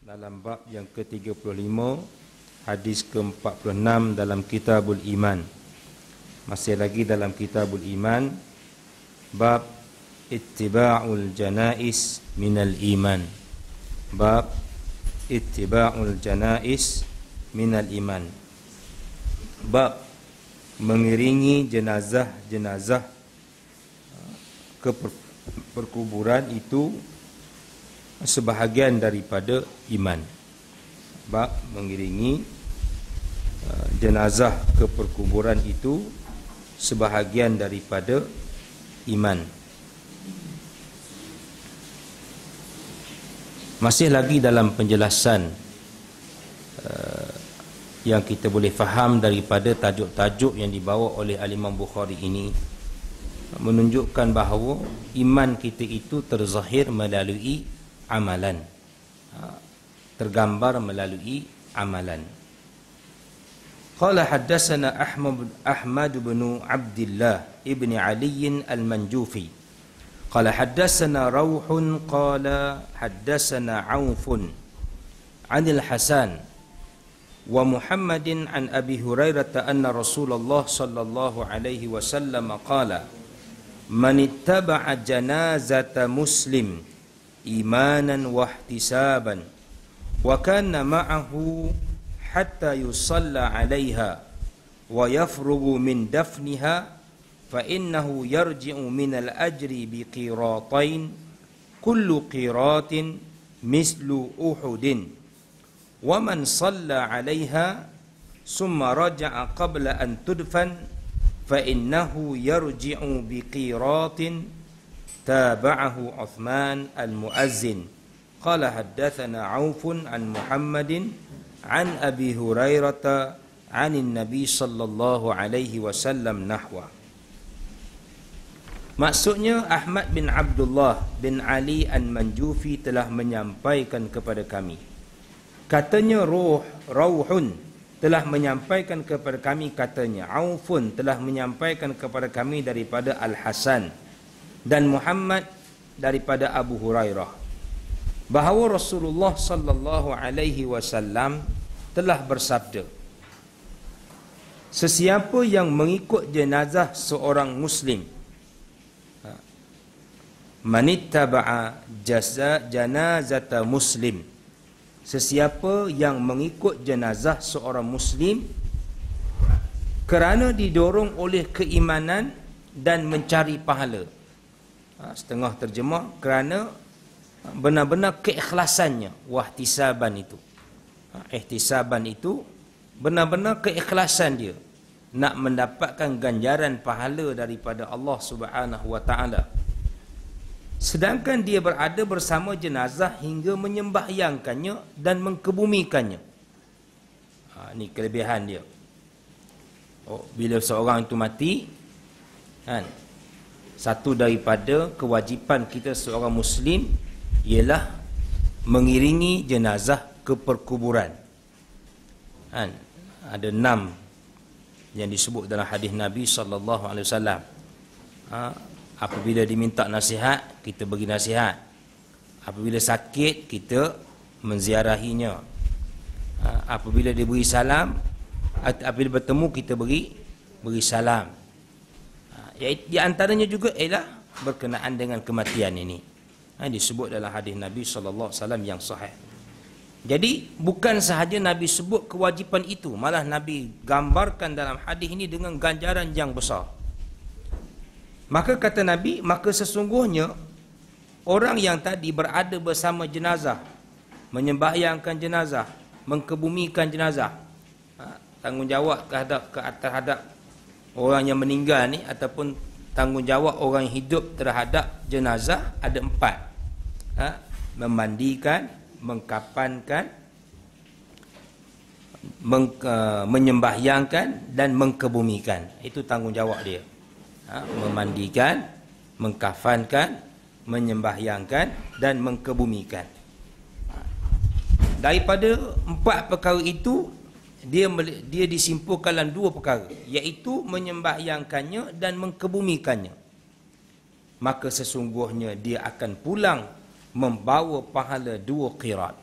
dalam bab yang ke-35, hadis ke-46 dalam Kitabul Iman. Masih lagi dalam Kitabul Iman, bab ittiba'ul janais minal iman. Bab ittiba'ul janais minal iman. Bab mengiringi jenazah-jenazah ke perkuburan itu sebahagian daripada iman. Bab mengiringi jenazah ke perkuburan itu sebahagian daripada iman. Masih lagi dalam penjelasan yang kita boleh faham daripada tajuk-tajuk yang dibawa oleh Al-Imam Bukhari ini, menunjukkan bahawa iman kita itu terzahir melalui amalan, tergambar melalui amalan. Qala haddatsana Ahmad bin Abdullah ibn Ali al-Manjufi qala haddatsana Rauhun qala haddatsana Aufun anil Hasan wa Muhammadin an Abi Hurairah anna Rasulullah sallallahu alaihi wasallam qala man ittaba'a janazata muslim imanan wa ihtisaban wa kana ma'ahu hatta yusalla 'alaiha wa yafrugu min dafniha fa innahu yarji'u min al-ajri bi qiratain kullu qiratin mislu uhudin wa man salla 'alaiha summa raja'a qabla an tudfan fa innahu yarji'u bi qiratin taba'ahu Uthman al-Muazzin. Qala haddatsana Aufun an Muhammadin an Abi Hurairah anin Nabi sallallahu alaihi wasallam nahwa. Maksudnya Ahmad bin Abdullah bin Ali al-Manjufi telah menyampaikan kepada kami. Katanya Rauhun telah menyampaikan kepada kami, katanya Aufun telah menyampaikan kepada kami daripada Al-Hasan dan Muhammad daripada Abu Hurairah bahawa Rasulullah sallallahu alaihi wasallam telah bersabda, sesiapa yang mengikut jenazah seorang muslim, manittaba'a janazata muslim, sesiapa yang mengikut jenazah seorang muslim kerana didorong oleh keimanan dan mencari pahala. Setengah terjemah kerana benar-benar keikhlasannya. Wahtisaban itu, ihtisaban itu benar-benar keikhlasan dia nak mendapatkan ganjaran pahala daripada Allah Subhanahu wa taala, sedangkan dia berada bersama jenazah hingga menyembahyangkannya dan mengkebumikannya. Ini kelebihan dia. Bila seorang itu mati, kan, satu daripada kewajipan kita seorang muslim ialah mengiringi jenazah ke perkuburan. Kan, ada 6 yang disebut dalam hadis Nabi sallallahu alaihi wasallam. Apabila diminta nasihat, kita bagi nasihat. Apabila sakit, kita menziarahinya. Apabila diberi salam, apabila bertemu, kita beri salam. Di antaranya juga ialah berkenaan dengan kematian ini. Disebut dalam hadis Nabi sallallahu alaihi wasallam yang sahih. Jadi bukan sahaja Nabi sebut kewajipan itu, malah Nabi gambarkan dalam hadis ini dengan ganjaran yang besar. Maka kata Nabi, maka sesungguhnya orang yang tadi berada bersama jenazah, menyembahyangkan jenazah, mengkebumikan jenazah, tanggungjawab terhadap orang yang meninggal ni, ataupun tanggungjawab orang yang hidup terhadap jenazah ada 4. Memandikan, mengkafankan, menyembahyangkan dan mengkebumikan. Itu tanggungjawab dia. Memandikan, mengkafankan, menyembahyangkan dan mengkebumikan. Daripada 4 perkara itu, dia disimpulkan dalam 2 perkara, iaitu menyembahyangkannya dan mengkebumikannya. Maka sesungguhnya dia akan pulang membawa pahala 2 qirat.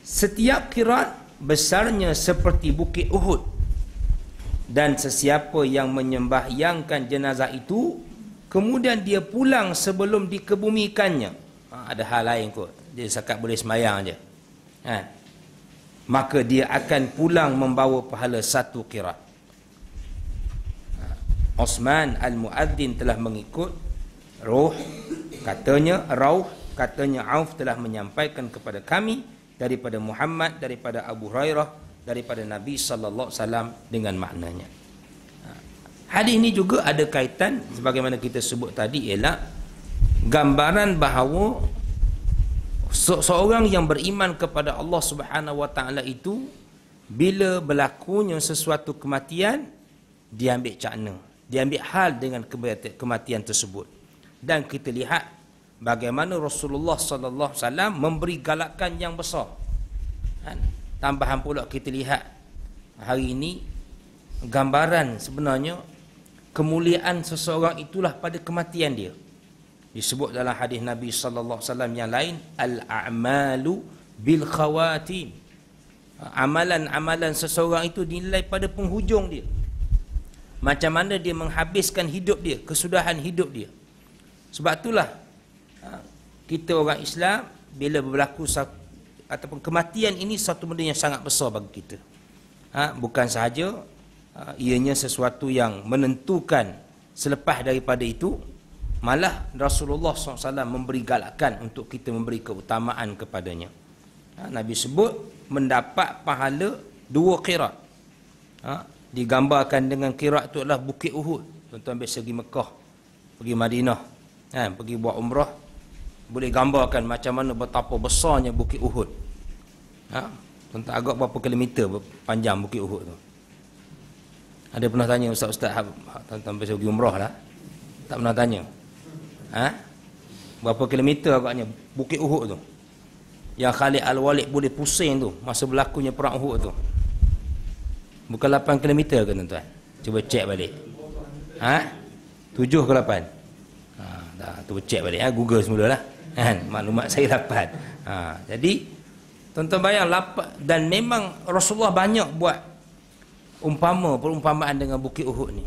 Setiap qirat besarnya seperti bukit Uhud, dan sesiapa yang menyembahyangkan jenazah itu kemudian dia pulang sebelum dikebumikannya, ada hal lain kot, dia sekat boleh semayang je, maka dia akan pulang membawa pahala 1 qirat. Osman Al-Muadzin telah mengikut katanya Auf telah menyampaikan kepada kami daripada Muhammad, daripada Abu Hurairah, daripada Nabi sallallahu alaihi wasallam dengan maknanya. Hadis ini juga ada kaitan sebagaimana kita sebut tadi, ialah gambaran bahawa seorang yang beriman kepada Allah Subhanahu wa taala itu bila berlakunya sesuatu kematian, dia ambil cakna, dia ambil hal dengan kematian tersebut. Dan kita lihat bagaimana Rasulullah sallallahu alaihi wasallam memberi galakan yang besar. Tambahan pula kita lihat hari ini gambaran sebenarnya kemuliaan seseorang itulah pada kematian dia. Disebut dalam hadis Nabi sallallahu alaihi wasallam yang lain, al-a'malu bil khawatim. Amalan-amalan seseorang itu dinilai pada penghujung dia. Macam mana dia menghabiskan hidup dia, kesudahan hidup dia. Sebab itulah kita orang Islam bila berlaku ataupun kematian ini satu benda yang sangat besar bagi kita. Bukan sahaja ianya sesuatu yang menentukan, selepas daripada itu malah Rasulullah SAW memberi galakan untuk kita memberi keutamaan kepadanya. Nabi sebut mendapat pahala 2 qirat. Digambarkan dengan qirat itu adalah bukit Uhud. Tuan-tuan biasa pergi Mekah, pergi Madinah, pergi buat umrah, boleh gambarkan macam mana betapa besarnya bukit Uhud. Tuan-tuan agak berapa kilometer panjang bukit Uhud tu? Ada pernah tanya ustaz-ustaz, tuan-tuan biasa pergi umrah lah, tak pernah tanya berapa kilometer agaknya bukit Uhud tu, yang Khalid Al-Walid boleh pusing tu masa berlakunya perang Uhud tu? Bukan 8 kilometer ke tuan-tuan? Cuba cek balik. 7 ke 8? Tu cek balik, Google semula lah, maklumat saya dapat. Jadi tuan-tuan bayang, dan memang Rasulullah banyak buat perumpamaan dengan bukit Uhud ni.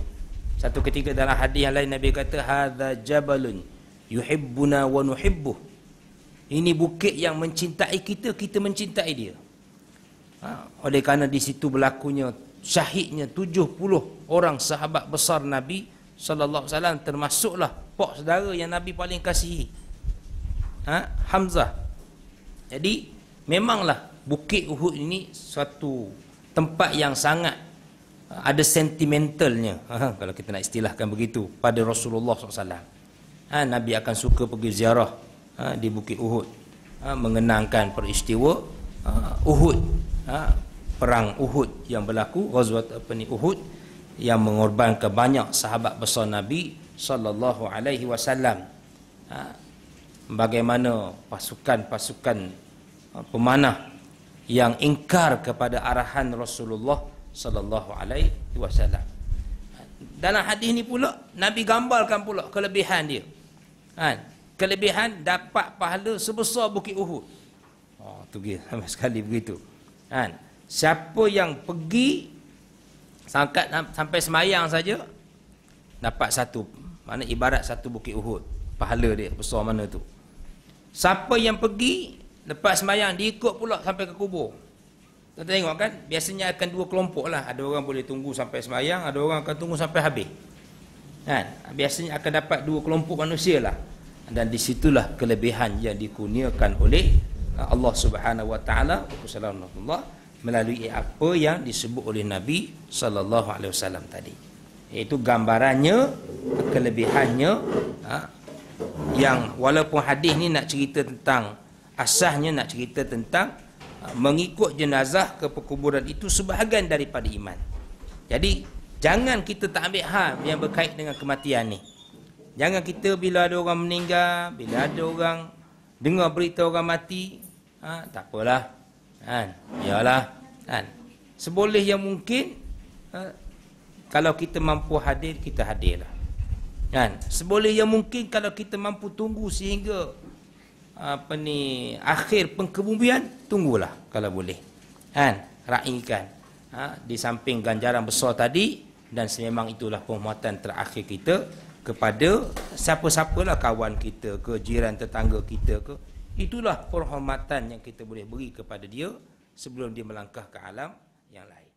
Satu ketika dalam hadis yang lain Nabi kata, hadza jabalun yuhibbuna wa nuhibbuh. Ini bukit yang mencintai kita, kita mencintai dia. Oleh kerana di situ berlakunya syahidnya 70 orang sahabat besar Nabi sallallahu alaihi wasallam, termasuklah pak saudara yang Nabi paling kasihi, Hamzah. Jadi memanglah bukit Uhud ini suatu tempat yang sangat ada sentimentalnya, kalau kita nak istilahkan begitu, pada Rasulullah SAW. Nabi akan suka pergi ziarah di bukit Uhud, mengenangkan peristiwa Uhud, perang Uhud yang berlaku, Ghazwat Uhud, yang mengorbankan banyak sahabat besar Nabi sallallahu alaihi wasallam. Bagaimana pasukan-pasukan pemanah yang ingkar kepada arahan Rasulullah sallallahu alaihi wasallam. Dalam hadis ni pula Nabi gambarkan pula kelebihan dia. Kelebihan dapat pahala sebesar bukit Uhud. Tu dia sama sekali begitu. Siapa yang pergi sampai semayang saja dapat 1, mana ibarat 1 bukit Uhud. Pahala dia besar mana tu. Siapa yang pergi lepas semayang diikut pula sampai ke kubur. Kita tengok kan, biasanya akan 2 kelompok lah. Ada orang boleh tunggu sampai semayang, ada orang akan tunggu sampai habis. Biasanya akan dapat 2 kelompok manusia lah. Dan disitulah kelebihan yang dikurniakan oleh Allah Subhanahu wa taala melalui apa yang disebut oleh Nabi sallallahu alaihi wasallam tadi. Iaitu gambarannya, kelebihannya, yang walaupun hadis ni nak cerita tentang, asasnya nak cerita tentang mengikut jenazah ke perkuburan itu sebahagian daripada iman. Jadi jangan kita tak ambil hal yang berkait dengan kematian ni. Jangan kita bila ada orang meninggal, bila ada orang dengar berita orang mati, tak apalah, biarlah, seboleh yang mungkin, kalau kita mampu hadir, kita hadirlah. Seboleh yang mungkin kalau kita mampu tunggu sehingga akhir pengkebumian, tunggulah kalau boleh. Raikan. Di samping ganjaran besar tadi, dan sememang itulah penghormatan terakhir kita kepada siapa-siapalah kawan kita ke, jiran tetangga kita ke. Itulah penghormatan yang kita boleh beri kepada dia sebelum dia melangkah ke alam yang lain.